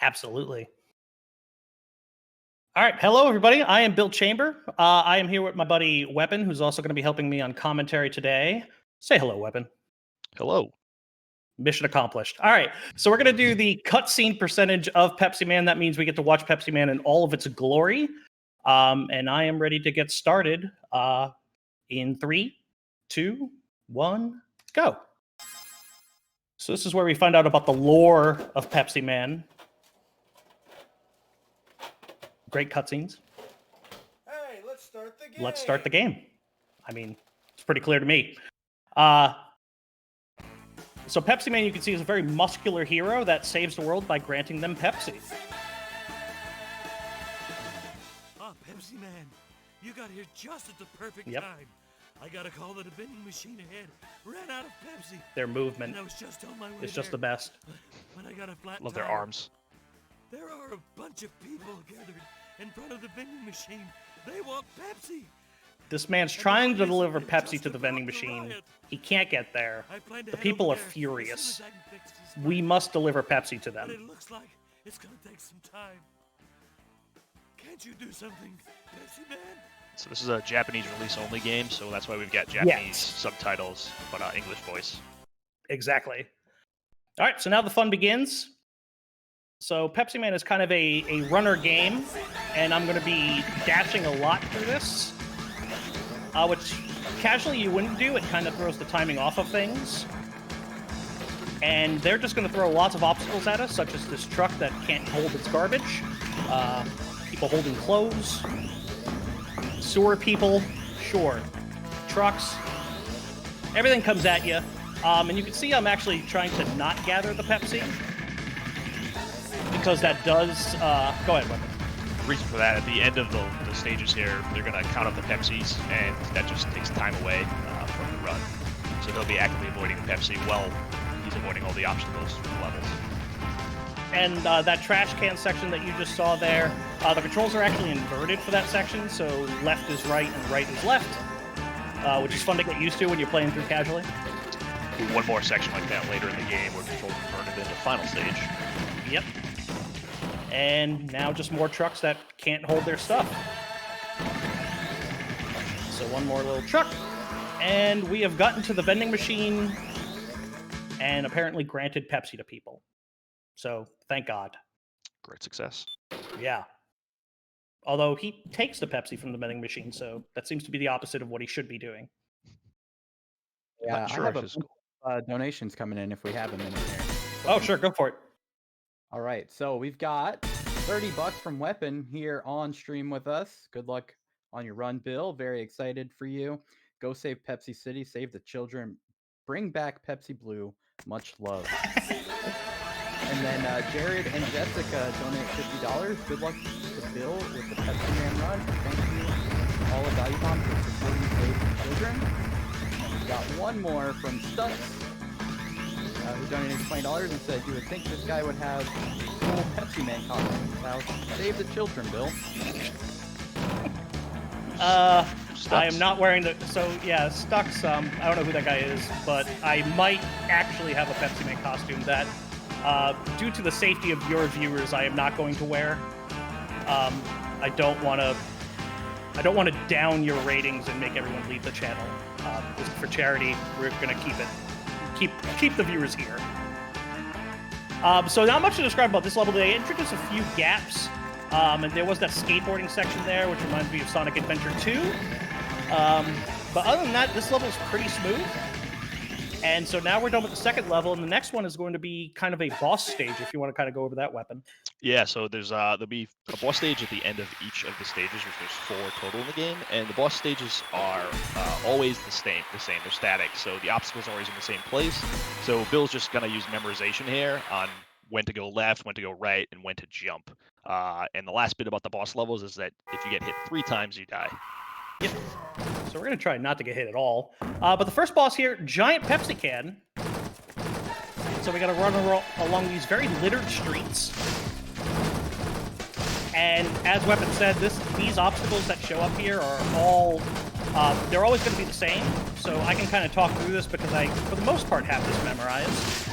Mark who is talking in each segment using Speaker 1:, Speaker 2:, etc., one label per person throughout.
Speaker 1: Absolutely. All right. Hello, everybody. I am Bill Chamber. I am here with my buddy Weapon, who's also going to be helping me on commentary today. Say hello, Weapon.
Speaker 2: Hello.
Speaker 1: Mission accomplished. All right. So we're going to do the cutscene percentage of Pepsi Man. That means we get to watch Pepsi Man in all of its glory. And I am ready to get started in 3, 2, 1, go. So this is where we find out about the lore of Pepsi Man. Great cutscenes.
Speaker 3: Hey, let's start the game.
Speaker 1: Let's start the game. I mean, it's pretty clear to me. So Pepsi Man, you can see, is a very muscular hero that saves the world by granting them Pepsi.
Speaker 3: Ah, Pepsi Man, you got here just at the perfect time. I got a call that a vending machine ahead ran out of Pepsi.
Speaker 1: Their movement
Speaker 3: and I was just on my way
Speaker 1: is just the best.
Speaker 3: When I got a flat
Speaker 2: Love their
Speaker 3: tire,
Speaker 2: arms.
Speaker 3: There are a bunch of people gathered in front of the vending machine. They want Pepsi.
Speaker 1: This man's trying to deliver Pepsi to the vending machine. He can't get there. The people are furious. We must deliver Pepsi to them.
Speaker 3: But it looks like it's gonna take some time. Can't you do something, Pepsi Man?
Speaker 2: So this is a Japanese release-only game, so that's why we've got Japanese subtitles, but English voice.
Speaker 1: Exactly. All right, so now the fun begins. So Pepsi Man is kind of a runner game, and I'm going to be dashing a lot through this, which casually you wouldn't do. It kind of throws the timing off of things. And they're just going to throw lots of obstacles at us, such as this truck that can't hold its garbage, people holding clothes, sewer people, sure, trucks, everything comes at you. And you can see I'm actually trying to not gather the Pepsi, because that does, go ahead, Weapon.
Speaker 2: The reason for that, at the end of the stages here, they're going to count up the Pepsis, and that just takes time away from the run. So he'll be actively avoiding the Pepsi while he's avoiding all the obstacles from the levels.
Speaker 1: And that trash can section that you just saw there, the controls are actually inverted for that section, so left is right and right is left, which is fun to get used to when you're playing through casually.
Speaker 2: One more section like that later in the game where controls are inverted in the final stage.
Speaker 1: Yep. And now just more trucks that can't hold their stuff. So one more little truck. And we have gotten to the vending machine and apparently granted Pepsi to people. So thank God.
Speaker 2: Great success.
Speaker 1: Yeah. Although he takes the Pepsi from the vending machine, so that seems to be the opposite of what he should be doing.
Speaker 4: Yeah,
Speaker 2: Sure,
Speaker 4: I have donations coming in if we have a minute here.
Speaker 1: Oh, sure, go for it.
Speaker 4: All right, so we've got $30 from Weapon here on stream with us. Good luck on your run, Bill. Very excited for you. Go save Pepsi City, save the children, bring back Pepsi Blue. Much love. And then Jared and Jessica donate $50. Good luck to Bill with the Pepsi Man run. Thank you all of Valuethon for supporting Save the Children. We got one more from Stutz, who donated $20 and said, "You would think this guy would have full Pepsi Man costumes. Now, save the children, Bill."
Speaker 1: I am not wearing the... So, yeah, Stux, I don't know who that guy is, but I might actually have a Pepsi Man costume that, due to the safety of your viewers, I am not going to wear. I don't want to down your ratings and make everyone leave the channel. For charity, we're going to keep the viewers here. So not much to describe about this level. They introduced a few gaps, and there was that skateboarding section there, which reminds me of Sonic Adventure 2. But other than that, this level is pretty smooth. And so now we're done with the second level, and the next one is going to be kind of a boss stage, if you want to kind of go over that, Weapon.
Speaker 2: Yeah, so there'll be a boss stage at the end of each of the stages, which there's 4 total in the game, and the boss stages are always the same. They're static, so the obstacles are always in the same place. So Bill's just gonna use memorization here on when to go left, when to go right, and when to jump. And the last bit about the boss levels is that if you get hit 3 times, you die.
Speaker 1: Yep. So we're going to try not to get hit at all. But the first boss here, giant Pepsi can. So we got to run along these very littered streets. And as Weapon said, these obstacles that show up here are all... they're always going to be the same. So I can kind of talk through this because I, for the most part, have this memorized.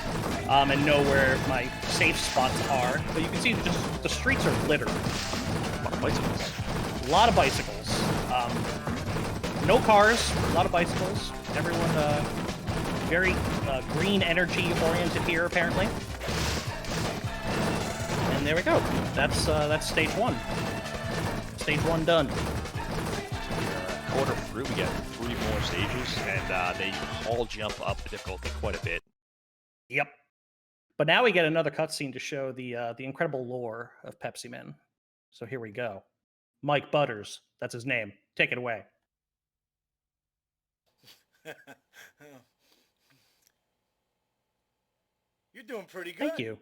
Speaker 1: and know where my safe spots are. But you can see just the streets are littered.
Speaker 2: A lot of bicycles.
Speaker 1: A lot of bicycles. No cars, a lot of bicycles. Everyone very green energy oriented here, apparently. And there we go. That's stage 1. Stage 1 done.
Speaker 2: Quarter through, we get 3 more stages, and they all jump up the difficulty quite a bit.
Speaker 1: Yep. But now we get another cutscene to show the incredible lore of Pepsiman. So here we go. Mike Butters, that's his name. Take it away.
Speaker 5: You're doing pretty good.
Speaker 1: Thank you.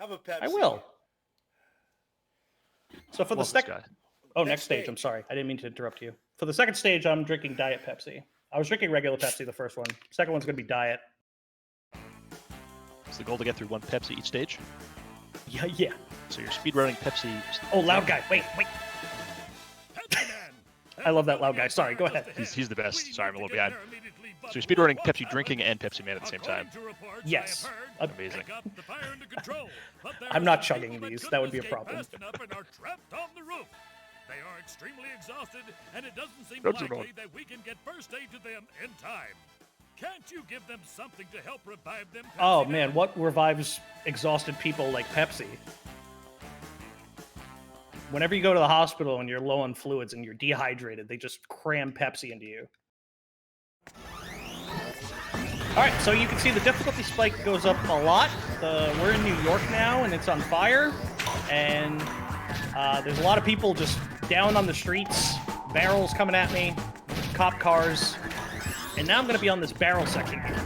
Speaker 5: Have a Pepsi.
Speaker 1: I will. So for the
Speaker 2: Love this
Speaker 1: second...
Speaker 2: guy.
Speaker 1: Oh,
Speaker 5: Next
Speaker 1: next stage.
Speaker 5: stage.
Speaker 1: I'm sorry. I didn't mean to interrupt you. For the second stage, I'm drinking Diet Pepsi. I was drinking regular Pepsi the first one. Second one's going to be Diet.
Speaker 2: Is the goal to get through 1 Pepsi each stage?
Speaker 1: Yeah.
Speaker 2: So you're speedrunning Pepsi.
Speaker 1: Oh, loud guy. Wait.
Speaker 3: Pepsi Man!
Speaker 1: I love that loud guy. Sorry, go ahead.
Speaker 2: He's the best. Sorry, I'm a little behind. So you're speedrunning Pepsi drinking and Pepsi Man at the same time.
Speaker 1: Yes.
Speaker 2: Amazing.
Speaker 1: I'm not chugging these. That would be a problem.
Speaker 3: They are extremely exhausted, and it doesn't seem
Speaker 2: That's
Speaker 3: likely
Speaker 2: annoying.
Speaker 3: that we can get first aid to them in time. Can't you give them something to help revive them?
Speaker 1: Oh,
Speaker 3: Pepsi
Speaker 1: man. What revives exhausted people like Pepsi? Whenever you go to the hospital and you're low on fluids and you're dehydrated, they just cram Pepsi into you. All right, so you can see the difficulty spike goes up a lot. We're in New York now, and it's on fire. And there's a lot of people just down on the streets, barrels coming at me, cop cars. And now I'm going to be on this barrel section here.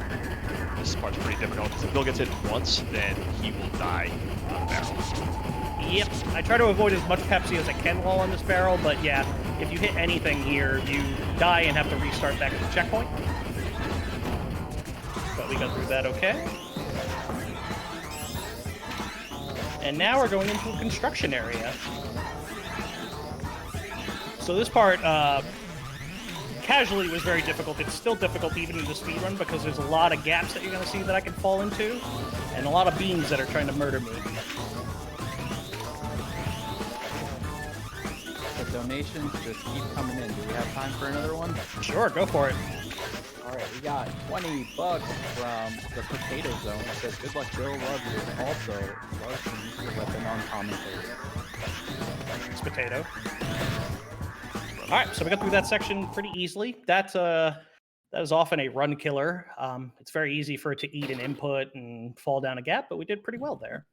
Speaker 2: This part's pretty difficult. If Bill gets hit once, then he will die on the barrel.
Speaker 1: Yep, I try to avoid as much Pepsi as I can while on this barrel, but yeah, if you hit anything here, you die and have to restart back at the checkpoint. But we got through that okay. And now we're going into a construction area. So this part, casually was very difficult. It's still difficult even in the speedrun because there's a lot of gaps that you're going to see that I can fall into, and a lot of beams that are trying to murder me.
Speaker 4: The donations just keep coming in. Do we have time for another one?
Speaker 1: Sure, go for it.
Speaker 4: All right, we got $20 from the Potato Zone. It says, good luck, Bill. Love you. Also, love to use your weapon on commentator.
Speaker 1: It's Potato. All right, so we got through that section pretty easily. That is often a run killer. It's very easy for it to eat an input and fall down a gap, but we did pretty well there.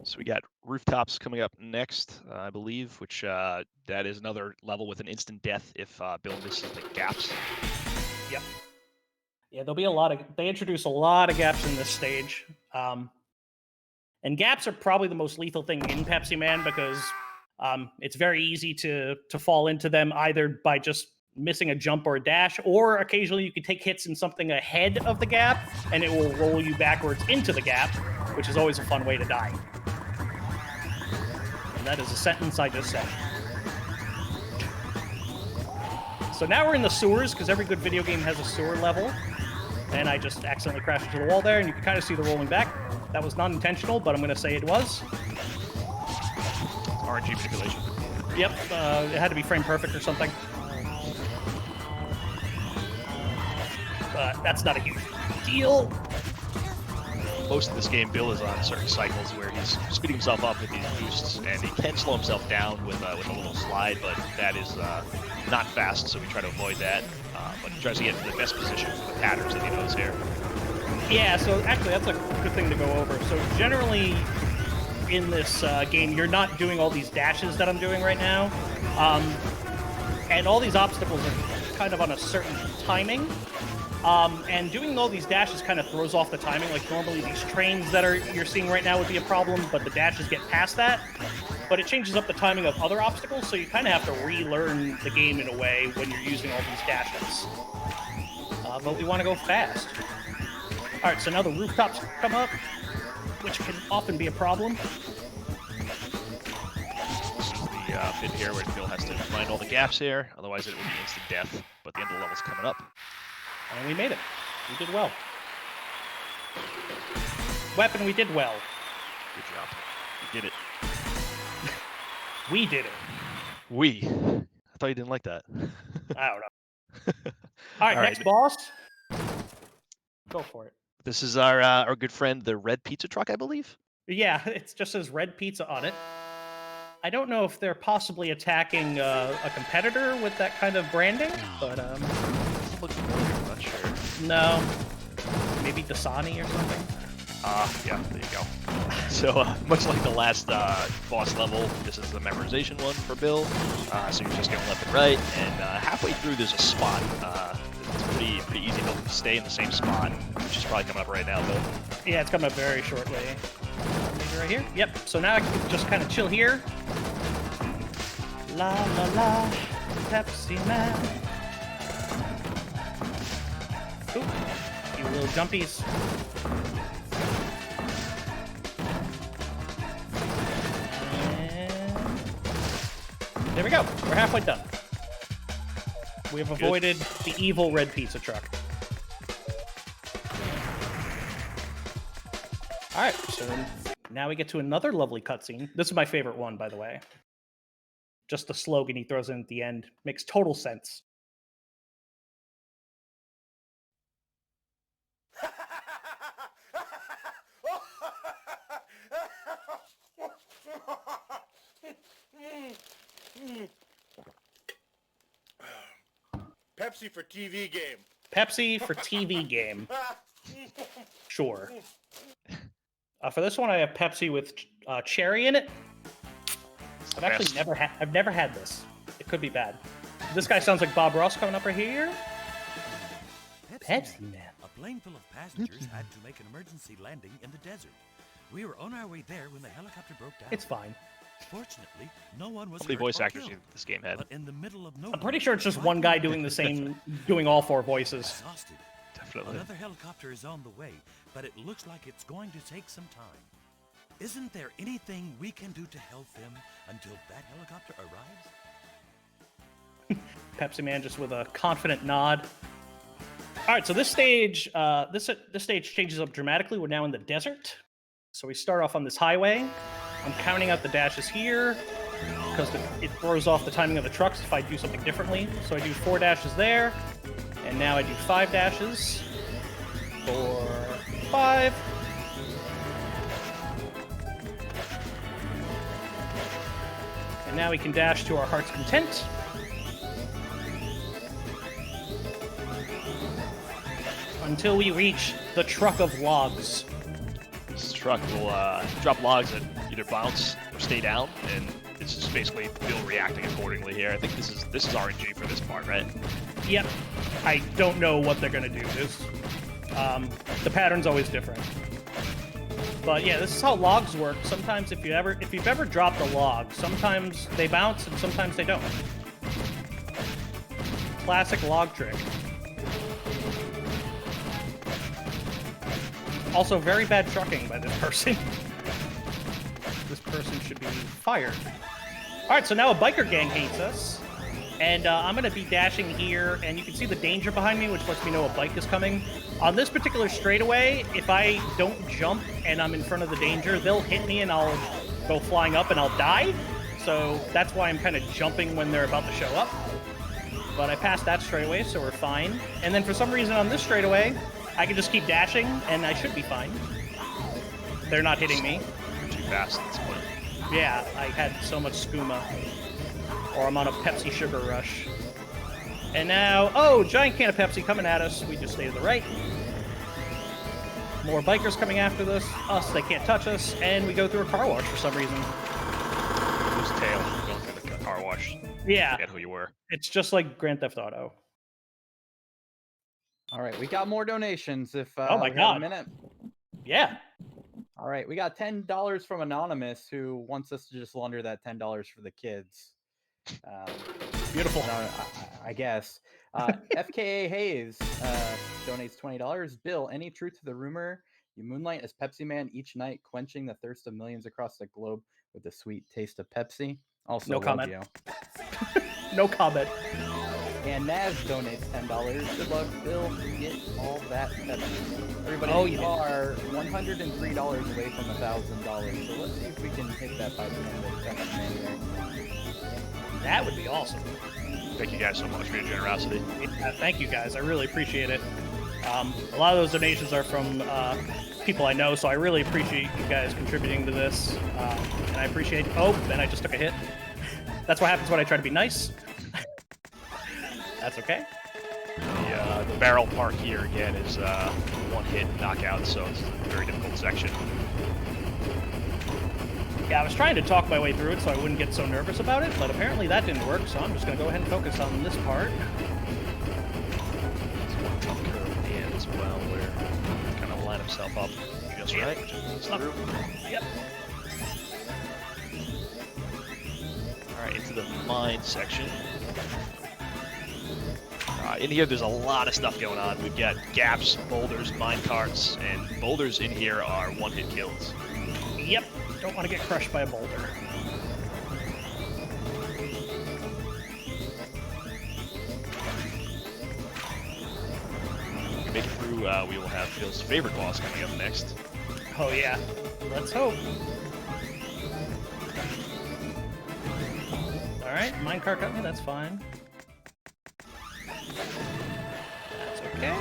Speaker 2: So we got rooftops coming up next, I believe, which that is another level with an instant death if Bill misses the gaps.
Speaker 1: Yep. Yeah, there'll be a lot of... They introduce a lot of gaps in this stage. And gaps are probably the most lethal thing in Pepsi Man because it's very easy to fall into them either by just missing a jump or a dash, or occasionally you can take hits in something ahead of the gap, and it will roll you backwards into the gap, which is always a fun way to die. And that is a sentence I just said. So now we're in the sewers, because every good video game has a sewer level. And I just accidentally crashed into the wall there, and you can kind of see the rolling back. That was not intentional, but I'm going to say it was.
Speaker 2: RNG manipulation.
Speaker 1: Yep, it had to be frame perfect or something. But that's not a huge deal.
Speaker 2: Most of this game, Bill is on certain cycles where he's speeding himself up with these boosts, and he can slow himself down with a little slide, but that is not fast, so we try to avoid that. But he tries to get into the best position for the patterns that he knows here.
Speaker 1: Yeah, so actually that's a good thing to go over. So generally in this game, you're not doing all these dashes that I'm doing right now. And all these obstacles are kind of on a certain timing. And doing all these dashes kind of throws off the timing. Like normally these trains that you're seeing right now would be a problem, but the dashes get past that. But it changes up the timing of other obstacles, so you kind of have to relearn the game in a way when you're using all these dashes. But we want to go fast. All right, so now the rooftops come up, which can often be a problem.
Speaker 2: This is bit here where Bill has to find all the gaps here, otherwise it would be instant death. But the end of the level's coming up.
Speaker 1: And we made it. We did well. Weapon, we did well.
Speaker 2: Good job. You did it.
Speaker 1: We did it.
Speaker 2: We. I thought you didn't like that.
Speaker 1: I don't know. All right, next boss. Go for it.
Speaker 2: This is our good friend, the red pizza truck, I believe.
Speaker 1: Yeah, it just says red pizza on it. I don't know if they're possibly attacking a competitor with that kind of branding, but
Speaker 2: It looks familiar, I'm not sure.
Speaker 1: no. Maybe Dasani or something.
Speaker 2: Yeah, there you go. So much like the last boss level, this is the memorization one for Bill. So you're just going left and right, and halfway through there's a spot. It's pretty easy to stay in the same spot, which is probably coming up right now, Bill.
Speaker 1: Yeah, it's coming up very shortly. Maybe right here? Yep. So now I can just kind of chill here. La la la, Pepsi Man. Ooh, you little jumpies. And there we go. We're halfway done. We have avoided the evil red pizza truck. All right, so now we get to another lovely cutscene. This is my favorite one, by the way. Just the slogan he throws in at the end makes total sense.
Speaker 5: Pepsi for TV game.
Speaker 1: Pepsi for TV game. Sure. For this one, I have Pepsi with cherry in it. I've actually never had this. It could be bad. This guy sounds like Bob Ross coming up right here. Pepsi Man.
Speaker 3: A plane full of passengers had to make an emergency landing in the desert. We were on our way there when the helicopter broke down.
Speaker 1: It's fine.
Speaker 3: Fortunately, no one was
Speaker 2: How many
Speaker 3: hurt
Speaker 2: voice
Speaker 3: or
Speaker 2: actors
Speaker 3: killed.
Speaker 2: do this game had?
Speaker 3: But in the middle of nowhere,
Speaker 1: I'm pretty sure it's just one guy doing the same, doing all four voices.
Speaker 3: Exhausted.
Speaker 2: Definitely.
Speaker 3: Another helicopter is on the way, but it looks like it's going to take some time. Isn't there anything we can do to help them until that helicopter arrives?
Speaker 1: Pepsi Man just with a confident nod. All right, so this stage, this stage changes up dramatically. We're now in the desert. So we start off on this highway. I'm counting out the dashes here because it throws off the timing of the trucks if I do something differently. So I do 4 dashes there, and now I do 5 dashes. 4, 5. And now we can dash to our heart's content. Until we reach the truck of logs.
Speaker 2: This truck will drop logs that either bounce or stay down, and it's just basically Bill reacting accordingly here. I think this is RNG for this part, right?
Speaker 1: Yep. I don't know what they're gonna do. The pattern's always different. But yeah, this is how logs work. Sometimes if you've ever dropped a log, sometimes they bounce and sometimes they don't. Classic log trick. Also, very bad trucking by this person. This person should be fired. All right, so now a biker gang hates us. And I'm going to be dashing here, and you can see the danger behind me, which lets me know a bike is coming. On this particular straightaway, if I don't jump and I'm in front of the danger, they'll hit me and I'll go flying up and I'll die. So that's why I'm kind of jumping when they're about to show up. But I passed that straightaway, so we're fine. And then for some reason on this straightaway, I can just keep dashing, and I should be fine. They're not hitting me.
Speaker 2: You're too fast at this point.
Speaker 1: Yeah, I had so much skooma. Or I'm on a Pepsi sugar rush. And now, oh, giant can of Pepsi coming at us. We just stay to the right. More bikers coming after this. Us, they can't touch us. And we go through a car wash for some reason.
Speaker 2: Whose tail going through the car wash?
Speaker 1: Yeah.
Speaker 2: Forget who you were.
Speaker 1: It's just like Grand Theft Auto.
Speaker 4: All right, we got more donations. If
Speaker 1: Oh my
Speaker 4: we have
Speaker 1: God.
Speaker 4: a minute.
Speaker 1: Yeah.
Speaker 4: All right, we got $10 from Anonymous who wants us to just launder that $10 for the kids.
Speaker 1: Beautiful.
Speaker 4: I guess. FKA Hayes donates $20. Bill, any truth to the rumor you moonlight as Pepsi Man each night, quenching the thirst of millions across the globe with the sweet taste of Pepsi? Also,
Speaker 1: No
Speaker 4: love
Speaker 1: comment.
Speaker 4: you.
Speaker 1: No comment.
Speaker 4: And Naz donates $10. Good luck, Bill. Get all that Pepsi. Everybody,
Speaker 1: Oh,
Speaker 4: we
Speaker 1: yeah.
Speaker 4: are $103 away from $1,000. So let's see if we can hit that by the end of Pepsiman here.
Speaker 1: That would be awesome.
Speaker 2: Thank you guys so much for your generosity.
Speaker 1: Yeah, thank you guys. I really appreciate it. A lot of those donations are from people I know, so I really appreciate you guys contributing to this. And I appreciate. Oh, and I just took a hit. That's what happens when I try to be nice. That's okay.
Speaker 2: The barrel part here again is one hit knockout, so it's a very difficult section.
Speaker 1: Yeah, I was trying to talk my way through it so I wouldn't get so nervous about it, but apparently that didn't work, so I'm just going to go ahead and focus on this part.
Speaker 2: There's one jump curve at the end as well, where he kind of line himself up just right. Just through.
Speaker 1: Yep.
Speaker 2: Alright, into the mine section. In here, there's a lot of stuff going on. We've got gaps, boulders, mine carts, and boulders in here are one-hit kills.
Speaker 1: Yep. Don't want to get crushed by a boulder.
Speaker 2: If we make it through, we will have Phil's favorite boss coming up next.
Speaker 1: Oh yeah. Let's hope. Alright, minecart got me, that's fine. That's okay.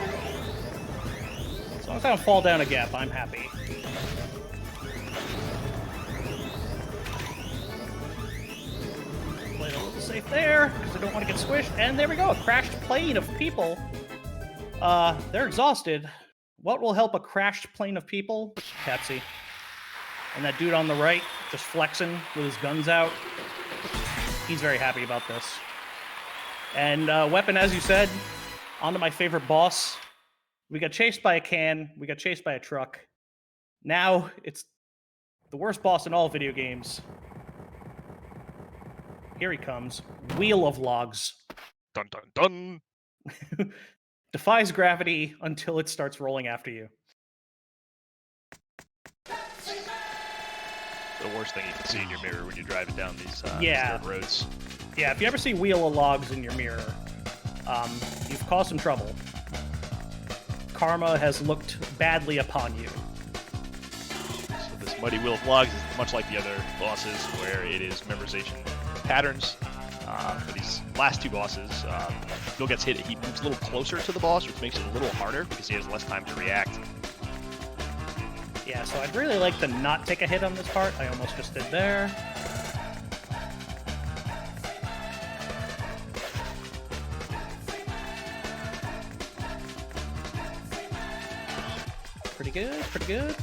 Speaker 1: As long as I don't fall down a gap, I'm happy. Play it a little safe there, because I don't want to get squished. And there we go, a crashed plane of people. They're exhausted. What will help a crashed plane of people? Pepsi. And that dude on the right, just flexing with his guns out. He's very happy about this. And Weapon, as you said, on to my favorite boss. We got chased by a can. We got chased by a truck. Now it's the worst boss in all video games. Here he comes. Wheel of Logs.
Speaker 2: Dun dun dun!
Speaker 1: Defies gravity until it starts rolling after you.
Speaker 2: The worst thing you can see in your mirror when you're driving down these
Speaker 1: Yeah.
Speaker 2: dirt roads.
Speaker 1: Yeah, if you ever see Wheel of Logs in your mirror, you've caused some trouble. Karma has looked badly upon you.
Speaker 2: So this Mighty Wheel of Logs is much like the other bosses, where it is memorization patterns. For these last two bosses, Bill gets hit. He moves a little closer to the boss, which makes it a little harder because he has less time to react.
Speaker 1: Yeah, so I'd really like to not take a hit on this part. I almost just did there. Pretty good, pretty good.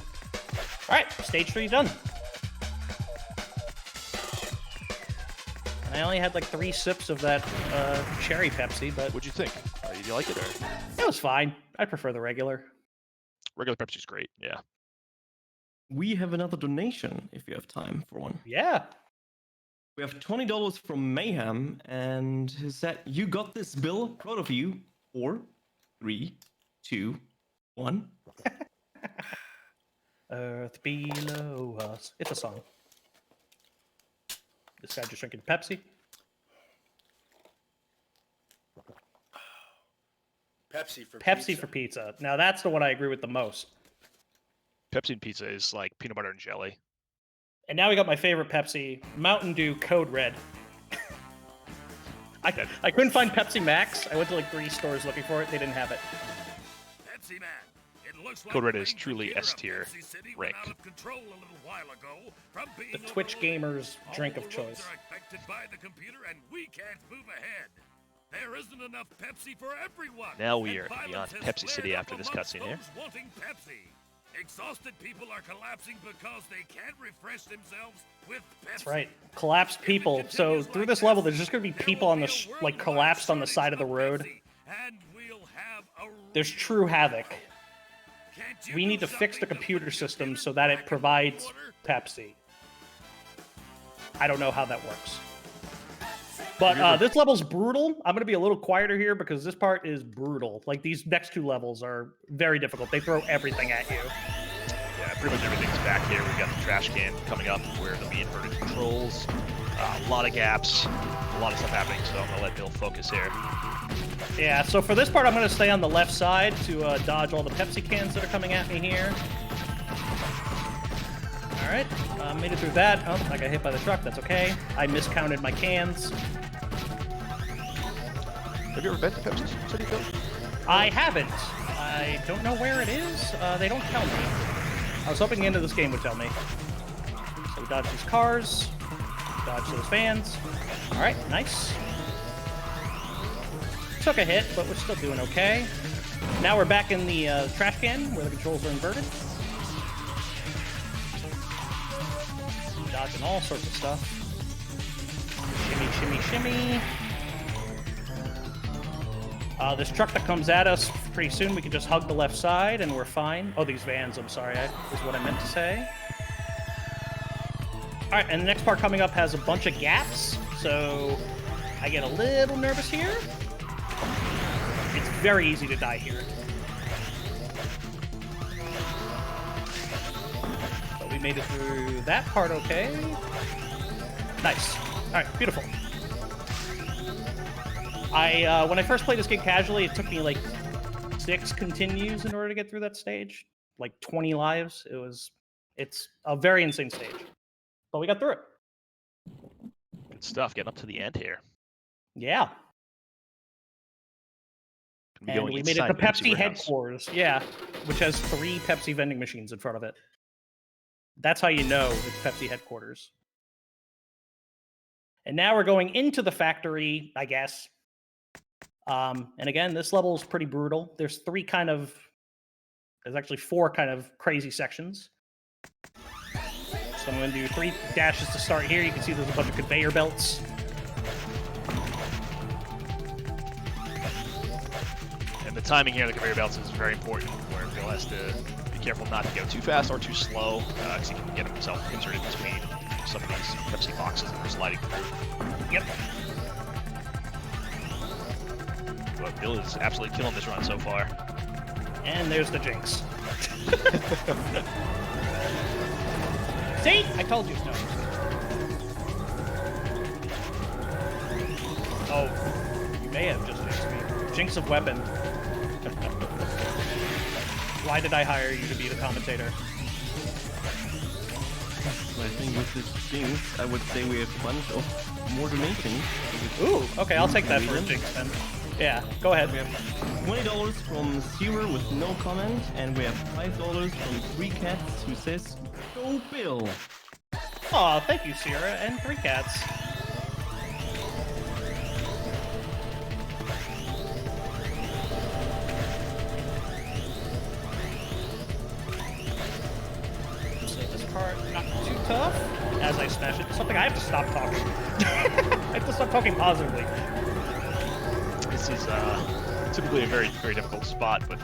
Speaker 1: All right, stage 3 done. I only had like 3 sips of that cherry Pepsi, but
Speaker 2: What'd you think? Did you like it, or
Speaker 1: it was fine. I prefer the regular.
Speaker 2: regular Pepsi's great? Yeah.
Speaker 6: We have another donation if you have time for one.
Speaker 1: Yeah.
Speaker 6: We have $20 from Mayhem, and he said, "You got this, Bill. Proud of you." 4, 3, 2, 1.
Speaker 1: Earth below us. It's a song. This guy just drinking Pepsi.
Speaker 5: Pepsi for
Speaker 1: Pepsi
Speaker 5: pizza.
Speaker 1: for pizza. Now that's the one I agree with the most.
Speaker 2: Pepsi and pizza is like peanut butter and jelly.
Speaker 1: And now we got my favorite Pepsi, Mountain Dew Code Red. I couldn't find Pepsi Max. I went to like 3 stores looking for it. They didn't have it.
Speaker 3: Pepsi Man. It looks like
Speaker 2: Code Red
Speaker 3: the
Speaker 2: is
Speaker 3: main
Speaker 2: truly
Speaker 3: computer
Speaker 2: S
Speaker 3: of
Speaker 2: tier
Speaker 3: Pepsi City
Speaker 2: rank.
Speaker 3: went out of control a little while ago from being
Speaker 1: The Twitch
Speaker 3: overloaded.
Speaker 1: gamers' drink
Speaker 3: All
Speaker 1: of
Speaker 3: roads
Speaker 1: choice.
Speaker 3: are affected by the computer, and we can't move ahead. There isn't enough Pepsi for everyone.
Speaker 2: Now we
Speaker 3: and
Speaker 2: are
Speaker 3: violence
Speaker 2: beyond
Speaker 3: has
Speaker 2: Pepsi City
Speaker 3: flared up
Speaker 2: after this
Speaker 3: amongst
Speaker 2: cutscene here.
Speaker 3: those wanting Pepsi. Exhausted people are collapsing because they can't refresh themselves with Pepsi.
Speaker 1: That's right. Collapsed people. So through this level, there's just going to be people on the like collapsed on the side of the road. There's true havoc. We need to fix the computer system so that it provides Pepsi. I don't know how that works. But this level's brutal. I'm going to be a little quieter here because this part is brutal. Like, these next 2 levels are very difficult. They throw everything at you.
Speaker 2: Yeah, pretty much everything's back here. We've got the trash can coming up where there'll be inverted controls. A lot of gaps, a lot of stuff happening, so I'm gonna let Bill focus here.
Speaker 1: Yeah, so for this part, I'm going to stay on the left side to dodge all the Pepsi cans that are coming at me here. All right, made it through that. Oh, I got hit by the truck. That's okay. I miscounted my cans.
Speaker 2: Have you ever been to Pepsi City, Bill?
Speaker 1: I haven't. I don't know where it is. They don't tell me. I was hoping the end of this game would tell me. So we dodge these cars. Dodge those vans. All right, nice. Took a hit, but we're still doing okay. Now we're back in the trash can where the controls are inverted. Dodging all sorts of stuff. Shimmy, shimmy, shimmy. This truck that comes at us pretty soon, we can just hug the left side and we're fine. Oh, these vans, I'm sorry, is what I meant to say. All right, and the next part coming up has a bunch of gaps, so I get a little nervous here. It's very easy to die here. But we made it through that part okay. Nice. All right, beautiful. When I first played this game casually, it took me like 6 continues in order to get through that stage. Like 20 lives. It's a very insane stage. But we got through it.
Speaker 2: Good stuff, getting up to the end here.
Speaker 1: Yeah. And we made it to Pepsi headquarters, yeah, which has 3 Pepsi vending machines in front of it. That's how you know it's Pepsi headquarters. And now we're going into the factory, I guess. And again, this level is pretty brutal. There's actually 4 kind of crazy sections. So I'm going to do 3 dashes to start here. You can see there's a bunch of conveyor belts.
Speaker 2: And the timing here of the conveyor belts is very important, where Bill has to be careful not to go too fast or too slow, because he can get himself inserted between some of these Pepsi boxes that we're sliding through.
Speaker 1: Yep.
Speaker 2: But Bill is absolutely killing this run so far.
Speaker 1: And there's the jinx. See? I told you so. Oh, you may have just jinxed me. Jinx of weapon. Why did I hire you to be the commentator?
Speaker 6: I think with this jinx, I would say we have a bunch of more donations.
Speaker 1: Ooh, okay, I'll take that for a jinx then. Yeah, go ahead.
Speaker 6: We have $20 from Zero with no comment, and we have $5 from 3 Cats who says, "Go Bill."
Speaker 1: Aw, thank you, Sierra, and 3 Cats. So this part, not too tough. As I smash it, something I have to stop talking. I have to stop talking positively.
Speaker 2: This is typically a very, very difficult spot, but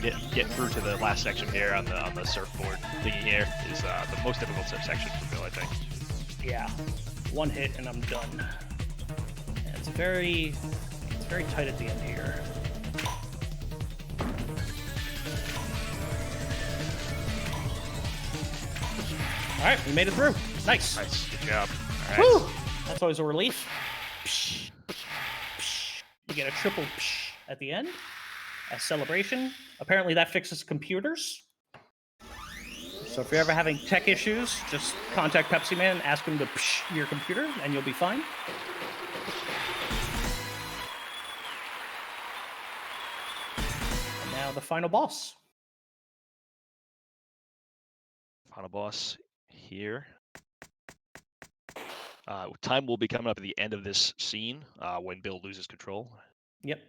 Speaker 2: getting through to the last section here on the surfboard thingy here is the most difficult section for Bill, I think.
Speaker 1: Yeah, 1 hit and I'm done. And it's very tight at the end here. All right, we made it through. Nice.
Speaker 2: Nice, good job. All right.
Speaker 1: Woo! That's always a relief. You get a triple at the end as celebration. Apparently that fixes computers. So if you're ever having tech issues, just contact Pepsi Man, ask him to your computer, and you'll be fine. And now the final boss.
Speaker 2: Final boss here. Time will be coming up at the end of this scene when Bill loses control.
Speaker 1: Yep.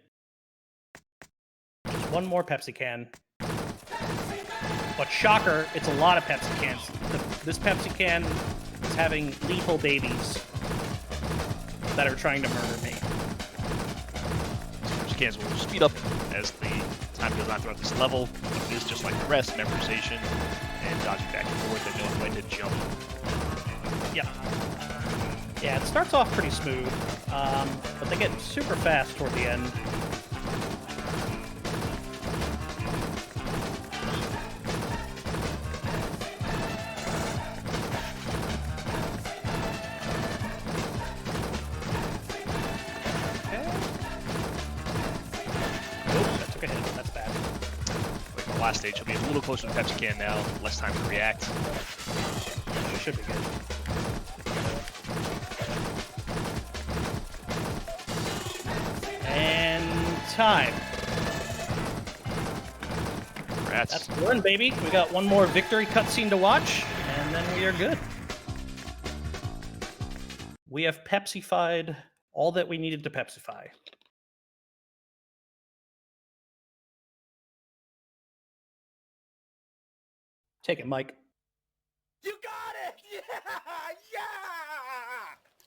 Speaker 1: Just 1 more Pepsi can. But shocker, it's a lot of Pepsi cans. This Pepsi can is having lethal babies that are trying to murder me.
Speaker 2: Pepsi cans will speed up as the time goes on throughout this level. It is just like the rest, memorization and dodging back and forth and knowing when to jump.
Speaker 1: Yeah. Yeah, it starts off pretty smooth, but they get super fast toward the end. took a hit. That's bad.
Speaker 2: Like the last stage, he'll be a little closer to the Pepsi can now, less time to react.
Speaker 1: Should be good. And time.
Speaker 2: Congrats.
Speaker 1: That's the run, baby. We got one more victory cutscene to watch, and then we are good. We have Pepsi-fied all that we needed to Pepsi-fy. Take it, Mike.
Speaker 5: You got it! Yeah! Yeah!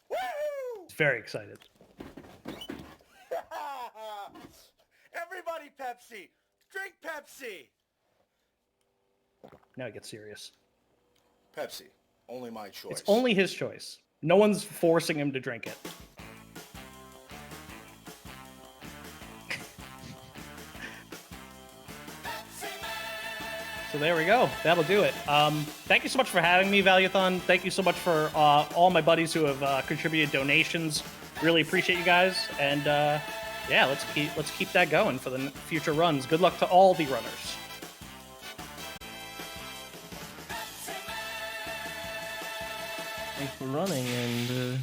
Speaker 5: Woo!
Speaker 1: He's very excited.
Speaker 5: Everybody Pepsi! Drink Pepsi!
Speaker 1: Now he gets serious.
Speaker 5: Pepsi. Only my choice.
Speaker 1: It's only his choice. No one's forcing him to drink it. So there we go. That'll do it. Thank you so much for having me, Valuethon. Thank you so much for all my buddies who have contributed donations. Really appreciate you guys. And yeah, let's keep that going for the future runs. Good luck to all the runners.
Speaker 6: Thanks for running and